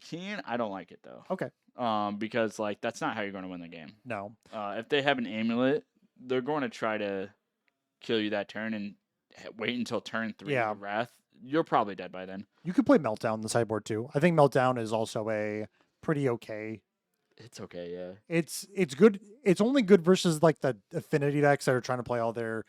B: I don't like it though.
A: Okay.
B: Because like that's not how you're going to win the game.
A: No.
B: If they have an amulet, they're going to try to kill you that turn and wait until turn 3
A: Yeah.
B: with Wrath. You're probably dead by then.
A: You could play Meltdown in the sideboard too. I think Meltdown is also a pretty okay.
B: It's okay, yeah.
A: It's good. It's only good versus like the affinity decks that are trying to play all their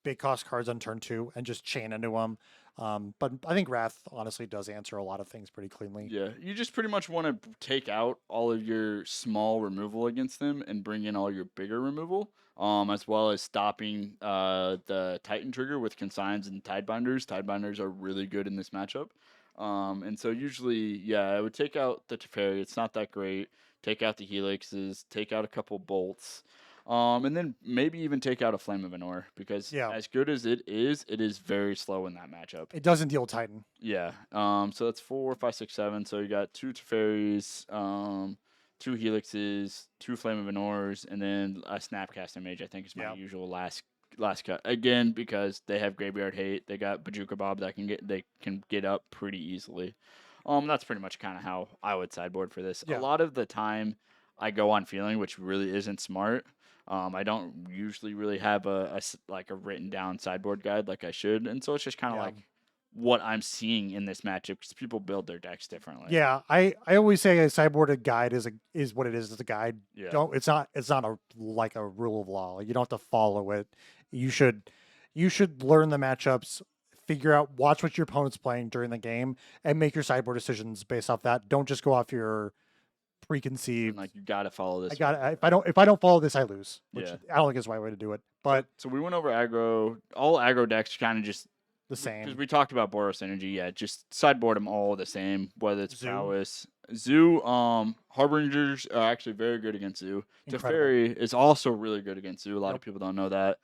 A: big cost cards on turn 2 and just chain into them. But I think Wrath honestly does answer a lot of things pretty cleanly.
B: Yeah, you just pretty much want to take out all of your small removal against them and bring in all your bigger removal, as well as stopping the Titan trigger with Consigns and Tidebinders. Tidebinders are really good in this matchup. And so usually, yeah, I would take out the Teferi. It's not that great. Take out the Helixes. Take out a couple bolts. And then maybe even take out a Flame of Anor, because as good as it is very slow in that matchup.
A: It doesn't deal Titan.
B: Yeah. So that's 4, 5, 6, 7. So you got 2 Teferis, 2 Helixes, 2 Flame of Anors, and then a Snapcaster Mage. I think is my usual last cut. Again, because they have Graveyard Hate, they got Bajuka Bob that can get up pretty easily. That's pretty much kind of how I would sideboard for this.
A: Yeah.
B: A lot of the time, I go on feeling, which really isn't smart. I don't usually really have a written down sideboard guide like I should, and so it's just kind of like what I'm seeing in this matchup, because people build their decks differently.
A: Yeah, I always say a sideboarded guide is what it is. It's a guide.
B: Yeah.
A: It's not like a rule of law. Like, you don't have to follow it. You should learn the matchups, figure out, watch what your opponent's playing during the game, and make your sideboard decisions based off that. Don't just go off your preconceived.
B: Like, you got to follow this.
A: If I don't follow this, I lose. Which
B: Yeah.
A: I don't think is the right way to do it. But
B: so we went over aggro. All aggro decks kind of just
A: the same.
B: Because we talked about Boros Energy. Yeah, just sideboard them all the same, whether it's
A: Zoo.
B: prowess. Zoo, Harbingers are actually very good against Zoo. Teferi is also really good against Zoo. A lot of people don't know that,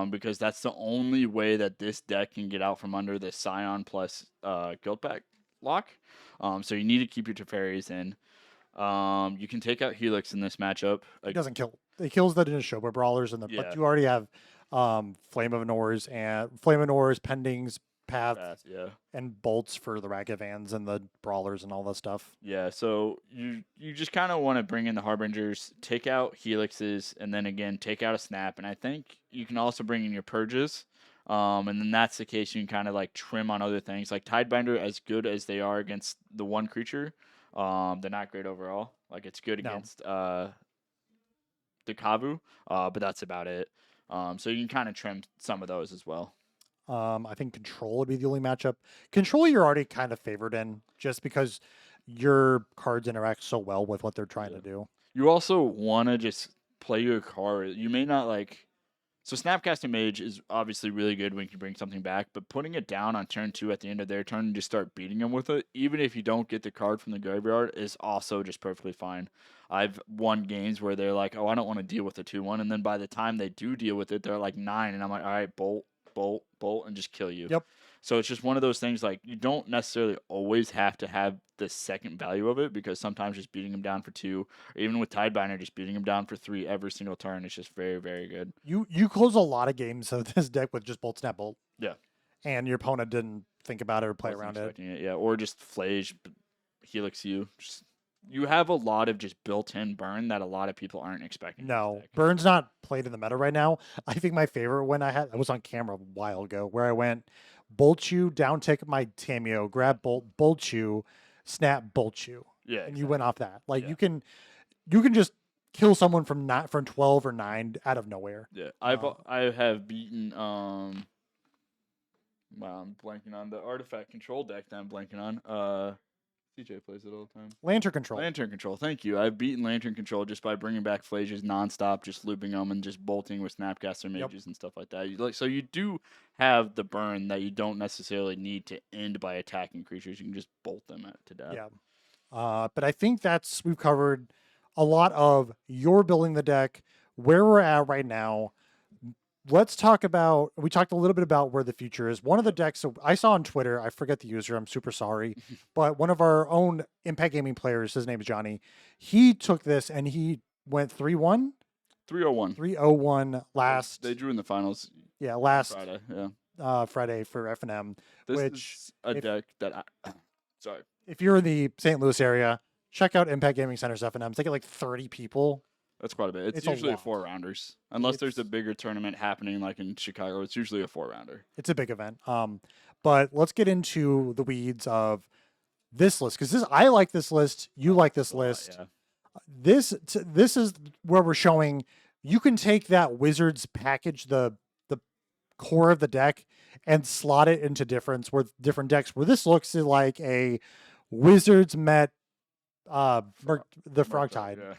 B: because that's the only way that this deck can get out from under the Scion plus Guildpact lock. So you need to keep your Teferis in. You can take out Helix in this matchup.
A: It doesn't kill. It kills the Nishoba brawlers, but you already have Flame of Anors, Pendings, Path, and bolts for the Ragavans and the brawlers and all that stuff.
B: Yeah, so you just kind of want to bring in the Harbingers, take out Helixes, and then again take out a Snap. And I think you can also bring in your Purges. And then that's the case. You can kind of like trim on other things, like Tidebinder. As good as they are against the one creature, they're not great overall. Like, it's good against the Kavu, but that's about it. So you can kind of trim some of those as well.
A: I think Control would be the only matchup. Control you're already kind of favored in, just because your cards interact so well with what they're trying to do.
B: You also want to just play your card. You may not like... So Snapcaster Mage is obviously really good when you bring something back, but putting it down on turn 2 at the end of their turn and just start beating them with it, even if you don't get the card from the graveyard, is also just perfectly fine. I've won games where they're like, oh, I don't want to deal with the 2-1, and then by the time they do deal with it, they're like 9, and I'm like, all right, bolt, bolt, bolt, and just kill you.
A: Yep.
B: So it's just one of those things, like, you don't necessarily always have to have the second value of it, because sometimes just beating them down for 2, or even with Tidebinder, just beating them down for 3 every single turn is just very, very good.
A: You close a lot of games of this deck with just bolt, snap, bolt.
B: Yeah.
A: And your opponent didn't think about it or play
B: Wasn't
A: around it.
B: expecting it. Yeah, or just Flage, Helix you. You have a lot of just built-in burn that a lot of people aren't expecting.
A: No, burn's not played in the meta right now. I think my favorite one I was on camera a while ago, where I went bolt you, down tick my Tameo, grab bolt you, snap bolt you,
B: Yeah,
A: and you went off that. Like
B: Yeah.
A: you can just kill someone from 12 or 9 out of nowhere.
B: Yeah, I have beaten wow, I'm blanking on the artifact control deck that I'm blanking on. CJ plays it all the time.
A: Lantern control.
B: Lantern control. Thank you. I've beaten Lantern control just by bringing back Flages nonstop, just looping them and just bolting with Snapcaster mages and stuff like that. So you do have the burn that you don't necessarily need to end by attacking creatures. You can just bolt them to death.
A: Yeah. But I think we've covered a lot of your building the deck, where we're at right now. Let's talk about, we talked a little bit about where the future is. One of the decks I saw on Twitter, I forget the user, I'm super sorry, but one of our own Impact Gaming players, his name is Johnny, he took this and he went 3-1?
B: 301.
A: 301 last.
B: They drew in the finals.
A: Yeah, last
B: Friday. Yeah.
A: Friday for FNM.
B: This
A: which
B: is a deck that sorry.
A: If you're in the St. Louis area, check out Impact Gaming Center's FNM. They get like 30 people.
B: That's quite a bit. It's usually a 4-rounders. Unless there's a bigger tournament happening like in Chicago, it's usually a 4-rounder.
A: It's a big event. But let's get into the weeds of this list, because I like this list. You like this list.
B: Yeah.
A: This is where we're showing you can take that Wizards package, the core of the deck, and slot it into different decks. Where this looks like a Wizards met the Frog Tide.
B: Yeah.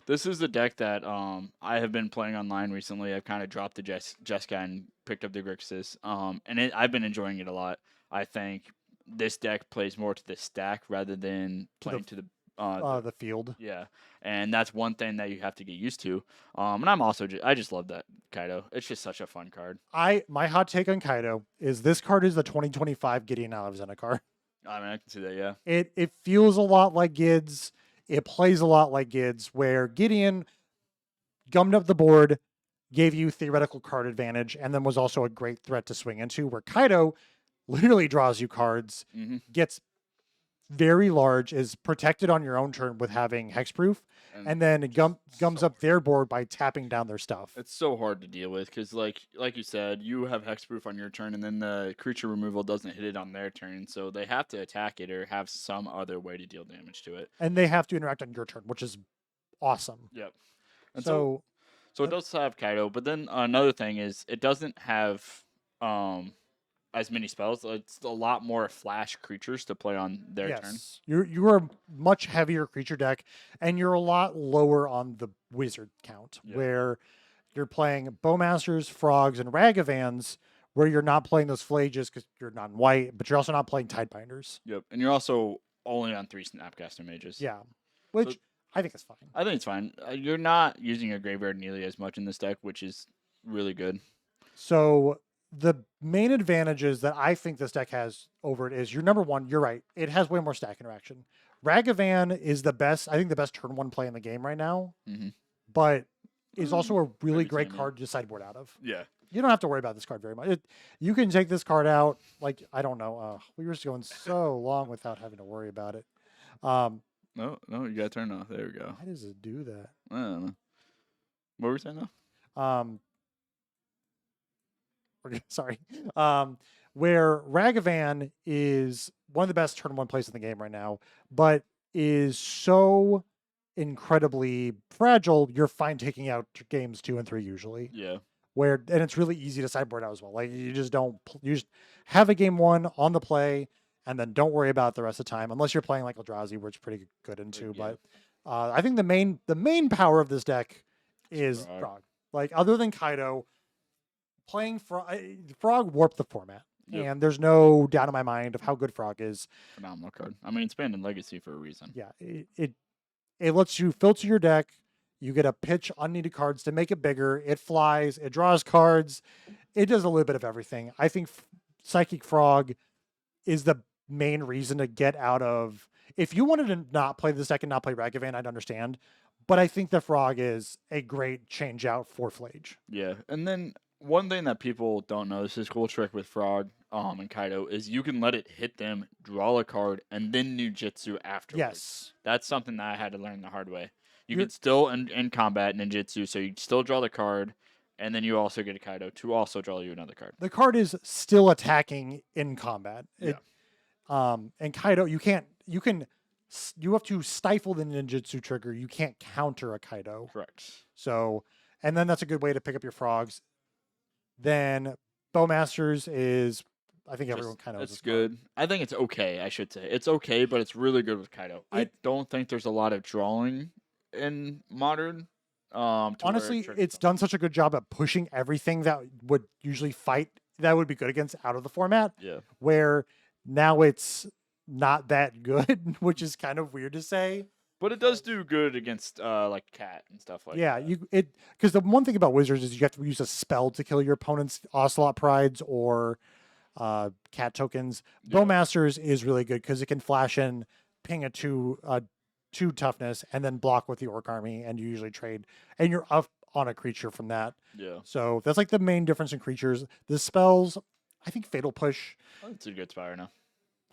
B: This is the deck that I have been playing online recently. I've kind of dropped the Jeskai and picked up the Grixis, and I've been enjoying it a lot. I think this deck plays more to the stack rather than playing to the
A: field.
B: Yeah, and that's one thing that you have to get used to. And I'm also I just love that Kaido. It's just such a fun card.
A: My hot take on Kaido is this card is the 2025 Gideon Alexander card.
B: I mean, I can see that. Yeah,
A: it feels a lot like Gids. It plays a lot like Gids, where Gideon gummed up the board, gave you theoretical card advantage, and then was also a great threat to swing into, where Kaido literally draws you cards, gets very large, is protected on your own turn with having hexproof, and then gums up their board by tapping down their stuff.
B: It's so hard to deal with because, like you said, you have hexproof on your turn, and then the creature removal doesn't hit it on their turn, so they have to attack it or have some other way to deal damage to it.
A: And they have to interact on your turn, which is awesome.
B: Yep. And
A: so
B: it does have Kaido, but then another thing is it doesn't have as many spells. It's a lot more flash creatures to play on their turn.
A: You are a much heavier creature deck, and you're a lot lower on the wizard count, where you're playing Bowmasters, Frogs, and Ragavans, where you're not playing those Flages because you're not in white, but you're also not playing Tidebinders.
B: Yep, and you're also only on 3 Snapcaster Mages.
A: Yeah, which I think is fine.
B: I think it's fine. You're not using your graveyard nearly as much in this deck, which is really good.
A: So the main advantages that I think this deck has over it is, number one, you're right. It has way more stack interaction. Ragavan is the best turn 1 play in the game right now, but is also a really great card to sideboard out of.
B: Yeah.
A: You don't have to worry about this card very much. You can take this card out, like, I don't know. We were just going so long without having to worry about it.
B: No, you got to turn off. There we go.
A: Why does it do that?
B: I don't know. What were we saying
A: now? Sorry. Where Ragavan is one of the best turn 1 plays in the game right now, but is so incredibly fragile, you're fine taking out games 2 and 3 usually.
B: Yeah.
A: And it's really easy to sideboard out as well. Like, you just have a game 1 on the play, and then don't worry about it the rest of the time, unless you're playing like Eldrazi, which is pretty good into. Yeah. But I think the main power of this deck is Frog. Like, other than Kaido, playing Frog warped the format. Yep. And there's no doubt in my mind of how good Frog is.
B: Phenomenal card. I mean, it's banned in Legacy for a reason.
A: Yeah, it lets you filter your deck. You get to pitch unneeded cards to make it bigger. It flies. It draws cards. It does a little bit of everything. I think Psychic Frog is the main reason to get out of. If you wanted to not play this deck and not play Ragavan, I'd understand. But I think the Frog is a great change out for Flage.
B: Yeah, and then one thing that people don't know, this is a cool trick with Frog and Kaido, is you can let it hit them, draw a card, and then ninjutsu afterwards.
A: Yes.
B: That's something that I had to learn the hard way. You
A: You're-
B: can still in combat ninjutsu, so you still draw the card, and then you also get a Kaido to also draw you another card.
A: The card is still attacking in combat.
B: Yeah.
A: And Kaido, you have to stifle the ninjutsu trigger. You can't counter a Kaido.
B: Correct.
A: So, and then that's a good way to pick up your frogs. Then Bowmasters is, I think everyone kind of.
B: It's good. I think it's okay. I should say it's okay, but it's really good with Kaido. I don't think there's a lot of drawing in modern.
A: Honestly, it's done such a good job at pushing everything that would usually fight that would be good against out of the format.
B: Yeah.
A: Where now it's not that good, which is kind of weird to say.
B: But it does do good against like Cat and stuff like that.
A: Yeah, because the one thing about Wizards is you have to use a spell to kill your opponent's Ocelot Prides or Cat tokens.
B: Yeah.
A: Bowmasters is really good because it can flash in, ping a two toughness, and then block with the Orc Army, and you usually trade, and you're up on a creature from that.
B: Yeah.
A: So that's like the main difference in creatures. The spells, I think Fatal Push.
B: It's a good spot right now.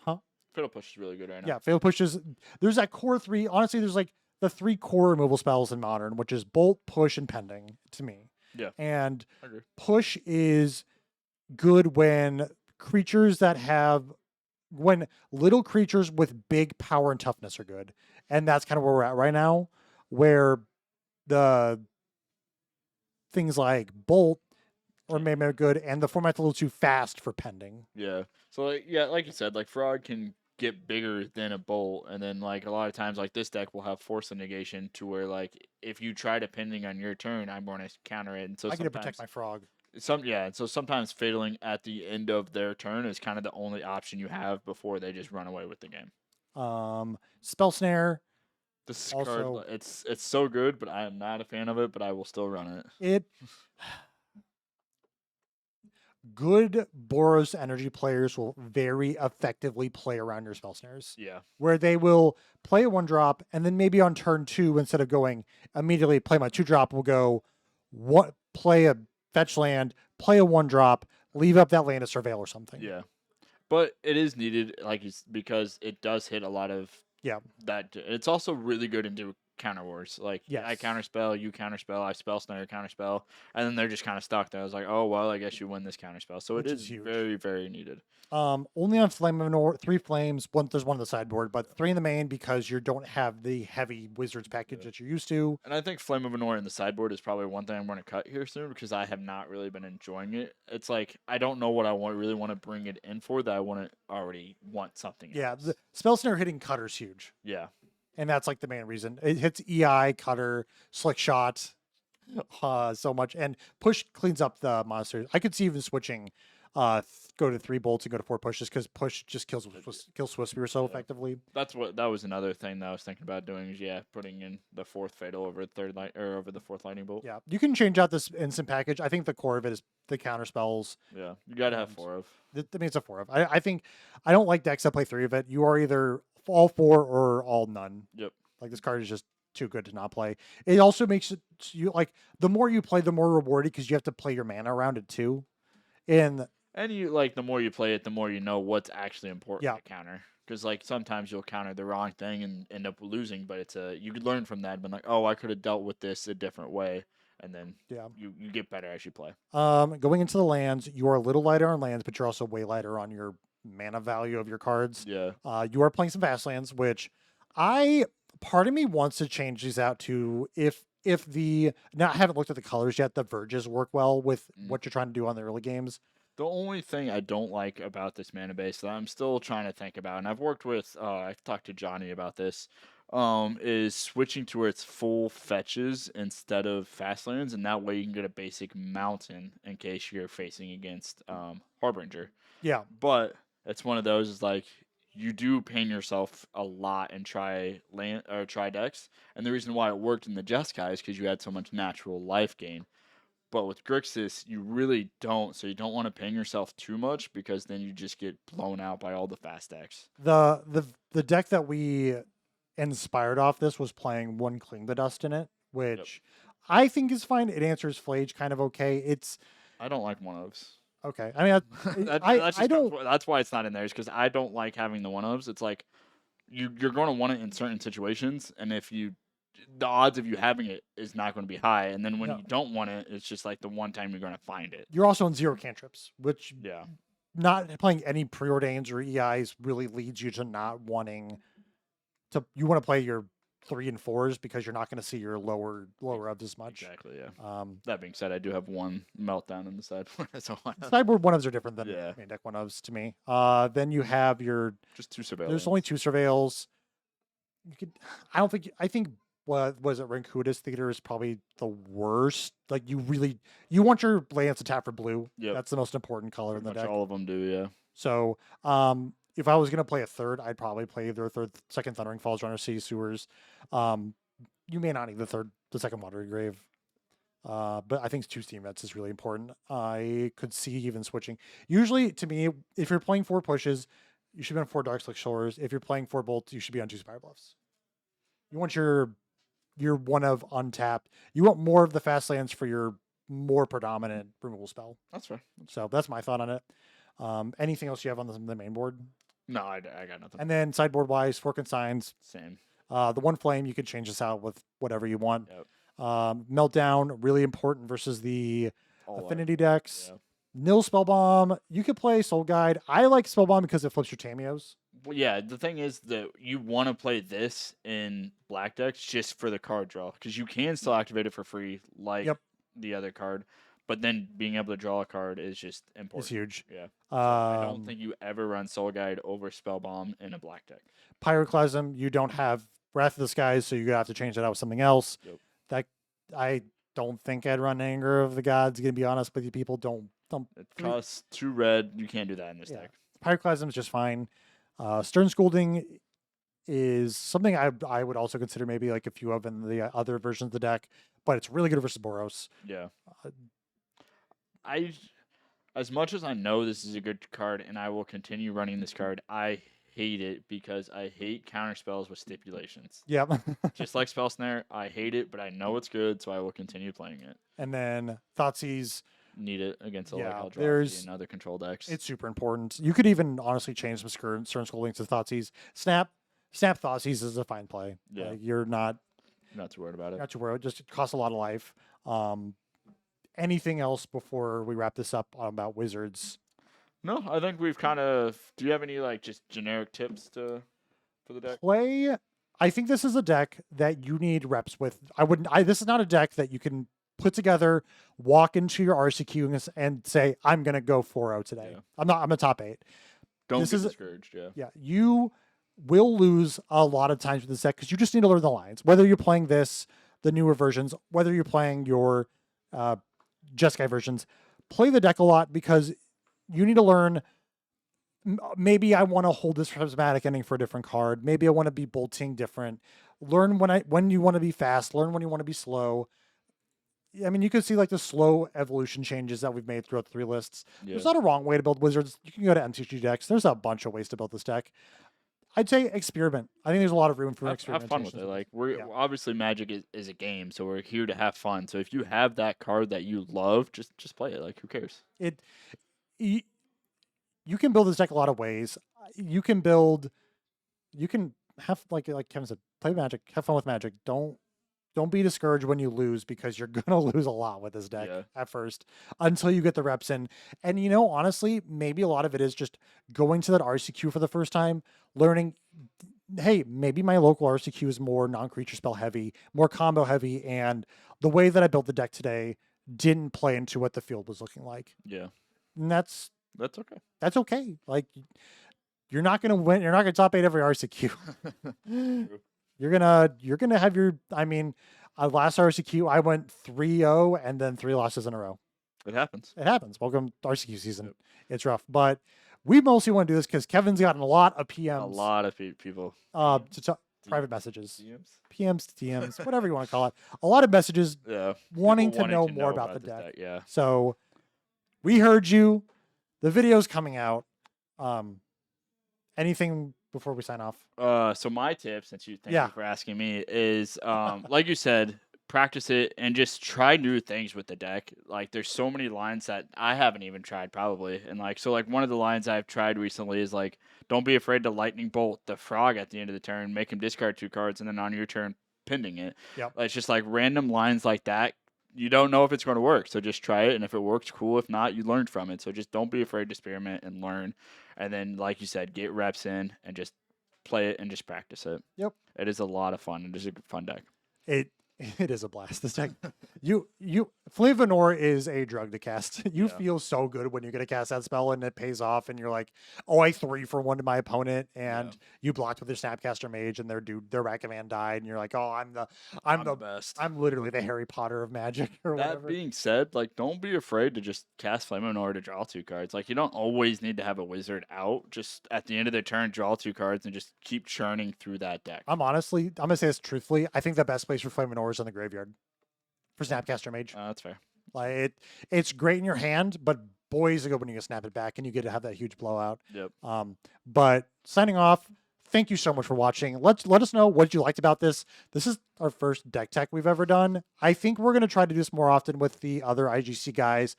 A: Huh?
B: Fatal Push is really good right now.
A: Yeah, Fatal Push is. There's that core three. Honestly, there's like the 3 core removal spells in Modern, which is Bolt, Push, and Pending to me.
B: Yeah.
A: And
B: I agree.
A: Push is good when when little creatures with big power and toughness are good. And that's kind of where we're at right now, where the things like Bolt or maybe are good, and the format's a little too fast for Pending.
B: Yeah. So like you said, like Frog can get bigger than a Bolt, and then like a lot of times like this deck will have Force of Negation to where like if you try to Pending on your turn, I'm going to counter it. And so
A: I get to protect my Frog.
B: And so sometimes failing at the end of their turn is kind of the only option you have before they just run away with the game.
A: Spell Snare.
B: This
A: Also-
B: card, it's so good, but I am not a fan of it. But I will still run it.
A: It good Boros energy players will very effectively play around your spell snares,
B: Yeah,
A: where they will play a 1-drop and then maybe on turn 2, instead of going immediately play my 2-drop, will go play a fetch land, play a 1-drop, leave up that land to surveil or something.
B: yeah. But it is needed, because it does hit a lot of
A: Yeah.
B: that. It's also really good into counter wars. Like I
A: Yes.
B: counterspell, you counterspell, I spell snare, counterspell, and then they're just kind of stuck there. I was like, oh well, I guess you win this counterspell. So
A: Which
B: it
A: is
B: is
A: huge.
B: very, very needed.
A: Only on Flame of Nor 3 flames. There's one on the sideboard, but 3 in the main because you don't have the heavy Wizards package that you're used to.
B: And I think Flame of Anor in the sideboard is probably one thing I'm going to cut here soon because I have not really been enjoying it. It's like I don't know what I really want to bring it in for that I already want something
A: Yeah,
B: else.
A: the spell snare hitting Cutter's huge.
B: Yeah.
A: And that's like the main reason. It hits EI, Cutter, Slick Shot so much. And Push cleans up the monsters. I could see even switching, go to 3 bolts and go to 4 pushes because Push just kills Swiftspear so effectively.
B: That was another thing that I was thinking about doing is putting in the 4th fatal over over the 4th lightning bolt.
A: Yeah, you can change out this instant package. I think the core of it is the counter spells.
B: Yeah. You got to have
A: And
B: 4 of.
A: I mean, it's a 4 of. I think I don't like decks that play 3 of it. You are either all 4 or all none.
B: Yep.
A: Like this card is just too good to not play. It also makes it you like the more you play, the more rewarding because you have to play your mana around it too. And
B: you the more you play it, the more you know what's actually important
A: Yeah.
B: to counter. Because sometimes you'll counter the wrong thing and end up losing, but you could learn from that. But like, oh, I could have dealt with this a different way, and then
A: yeah.
B: you get better as you play.
A: Going into the lands, you are a little lighter on lands, but you're also way lighter on your mana value of your cards.
B: Yeah.
A: You are playing some fast lands, which part of me wants to change these out to if now I haven't looked at the colors yet. The verges work well with what you're trying to do on the early games.
B: The only thing I don't like about this mana base that I'm still trying to think about, and I've worked with, I've talked to Johnny about this, is switching to where it's full fetches instead of fast lands, and that way you can get a basic mountain in case you're facing against Harbinger.
A: Yeah.
B: But it's one of those is like you do pain yourself a lot and try decks. And the reason why it worked in the Jeskai is because you had so much natural life gain. But with Grixis, you really don't. So you don't want to pain yourself too much because then you just get blown out by all the fast decks.
A: The deck that we inspired off this was playing one Cling the Dust in it, which I think is fine. It answers Flage kind of okay. It's
B: I don't like one ofs.
A: okay. I mean, I don't.
B: That's why it's not in there. Is because I don't like having the one ofs. It's like you're going to want it in certain situations, and if you the odds of you having it is not going to be high. And then when
A: No.
B: you don't want it, it's just like the one time you're going to find it.
A: You're also in 0 cantrips, which
B: Yeah.
A: not playing any preordains or EIs really leads you to not wanting to. You want to play your 3 and 4s because you're not going to see your lower of as much.
B: Exactly. Yeah. That being said, I do have one meltdown in the sideboard. So
A: Sideboard one ofs are different than
B: Yeah.
A: main deck one ofs to me. Then you have your
B: just 2 surveillance.
A: there's only 2 surveils. You could. I think what was it? Rancuda's Theater is probably the worst. Like you want your lands to tap for blue.
B: Yep.
A: That's the most important color in the
B: Pretty much
A: deck.
B: all of them do. Yeah.
A: So, if I was gonna play a third, I'd probably play either second Thundering Falls, Runner City Sewers. You may not need the second Watery Grave. But I think 2 Steam Vents is really important. I could see even switching. Usually, to me, if you're playing 4 pushes, you should be on 4 Darkslick Shores. If you're playing 4 Bolts, you should be on 2 Spire Bluffs. You want your one of untapped. You want more of the fast lands for your more predominant removal spell.
B: That's fair.
A: So that's my thought on it. Anything else you have on the main board?
B: No, I got nothing.
A: And then sideboard wise, 4 consigns.
B: Same.
A: The 1 flame, you could change this out with whatever you want.
B: Yep.
A: Meltdown, really important versus the
B: All
A: affinity decks.
B: Yeah.
A: Nil Spellbomb, you could play Soul Guide. I like Spellbomb because it flips your Tamios.
B: Well, yeah, the thing is that you want to play this in black decks just for the card draw because you can still activate it for free like the other card, but then being able to draw a card is just important.
A: It's huge.
B: Yeah. So I don't think you ever run Soul Guide over Spellbomb in a black deck.
A: Pyroclasm, you don't have Wrath of the Skies, so you have to change that out with something else.
B: Yep.
A: That I don't think I'd run Anger of the Gods. Gonna be honest with you, people don't.
B: It costs 2 red. You can't do that in this deck.
A: Pyroclasm is just fine. Stern Scolding is something I would also consider maybe like a few of in the other versions of the deck, but it's really good versus Boros.
B: Yeah. As much as I know this is a good card and I will continue running this card, I hate it because I hate counter spells with stipulations.
A: Yeah.
B: Just like Spell Snare, I hate it, but I know it's good, so I will continue playing it.
A: And then Thoughtseize.
B: Need it against like
A: there's
B: and other control decks.
A: It's super important. You could even honestly change some Stern Scolding to Thoughtseize. Snap Thoughtseize is a fine play.
B: Yeah.
A: You're not
B: too worried about it.
A: Not too worried. Just it costs a lot of life. Anything else before we wrap this up about Wizards?
B: No, I think we've kind of. Do you have any like just generic tips for the deck?
A: Play. I think this is a deck that you need reps with. This is not a deck that you can put together, walk into your RCQ and say, "I'm going to go 4-0 today." Yeah. I'm a top 8.
B: Don't get discouraged.
A: Yeah, you will lose a lot of times with this deck because you just need to learn the lines. Whether you're playing the newer versions, whether you're playing your Jeskai versions, play the deck a lot because you need to learn. Maybe I want to hold this prismatic ending for a different card. Maybe I want to be bolting different. Learn when you want to be fast. Learn when you want to be slow. I mean, you can see like the slow evolution changes that we've made throughout the 3 lists. Yeah. There's not a wrong way to build Wizards. You can go to MTG decks. There's a bunch of ways to build this deck. I'd say experiment. I think there's a lot of room for experimentation.
B: Have fun with it. Like we're obviously Magic is a game, so we're here to have fun. So if you have that card that you love, just play it. Like who cares?
A: You can build this deck a lot of ways. You can have like Kevin said, play Magic, have fun with Magic. Don't be discouraged when you lose because you're gonna lose a lot with this deck at first until you get the reps in. And honestly, maybe a lot of it is just going to that RCQ for the first time, learning, hey, maybe my local RCQ is more non-creature spell heavy, more combo heavy, and the way that I built the deck today didn't play into what the field was looking like.
B: Yeah.
A: And that's
B: okay.
A: That's okay. Like you're not gonna win. You're not gonna top 8 every RCQ. You're gonna have your. I mean, last RCQ I went 3-0 and then 3 losses in a row.
B: It happens.
A: It happens. Welcome to RCQ season. Yep. It's rough, but we mostly want to do this because Kevin's gotten a lot of PMs.
B: A lot of people.
A: Private messages,
B: DMs?
A: PMs, DMs, whatever you want to call it. A lot of messages
B: Yeah.
A: wanting
B: People
A: to know more about the
B: this
A: deck.
B: Yeah.
A: So we heard you. The video's coming out. Anything before we sign off?
B: So my tip, since thank you for asking me, is like you said, practice it and just try new things with the deck. Like there's so many lines that I haven't even tried probably. And like one of the lines I've tried recently is like, don't be afraid to lightning bolt the frog at the end of the turn, make him discard 2 cards, and then on your turn pending it.
A: Yep.
B: It's just like random lines like that. You don't know if it's going to work, so just try it, and if it works, cool. If not, you learned from it. So just don't be afraid to experiment and learn. And then, like you said, get reps in and just play it and just practice it.
A: Yep.
B: It is a lot of fun. It is a fun deck.
A: It is a blast. This deck, Flame of Anor is a drug to cast. You feel so good when you get to cast that spell and it pays off, and you're like, oh, I 3-for-1 to my opponent, and you blocked with your Snapcaster Mage, and their Ragavan died, and you're like, oh, I'm the
B: best.
A: I'm literally the Harry Potter of Magic, or whatever.
B: That being said, like, don't be afraid to just cast Flame of Anor to draw 2 cards. Like, you don't always need to have a wizard out. Just at the end of the turn, draw 2 cards and just keep churning through that deck.
A: I'm gonna say this truthfully. I think the best place for Flame of Anor is in the graveyard for Snapcaster Mage.
B: That's fair.
A: Like it's great in your hand, but boy, is it good when you can snap it back and you get to have that huge blowout.
B: Yep.
A: But signing off, thank you so much for watching. Let us know what you liked about this. This is our first deck tech we've ever done. I think we're gonna try to do this more often with the other IGC guys.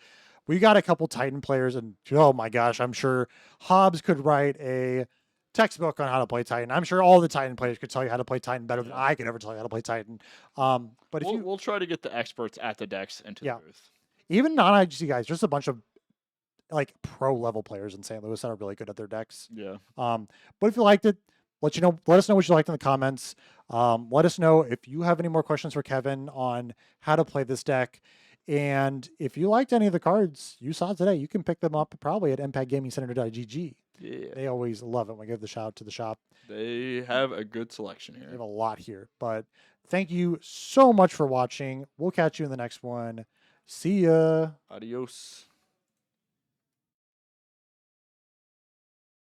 A: We got a couple Titan players, and oh my gosh, I'm sure Hobbs could write a textbook on how to play Titan. I'm sure all the Titan players could tell you how to play Titan better than I could ever tell you how to play Titan. But
B: we'll try to get the experts at the decks into the booth.
A: Even non-IGC guys, just a bunch of like pro level players in St. Louis that are really good at their decks.
B: Yeah.
A: But if you liked it, let us know what you liked in the comments. Let us know if you have any more questions for Kevin on how to play this deck. And if you liked any of the cards you saw today, you can pick them up probably at impactgamingcenter.gg.
B: Yeah.
A: They always love it when we give the shout out to the shop.
B: They have a good selection here.
A: They have a lot here. But thank you so much for watching. We'll catch you in the next one. See ya.
B: Adios.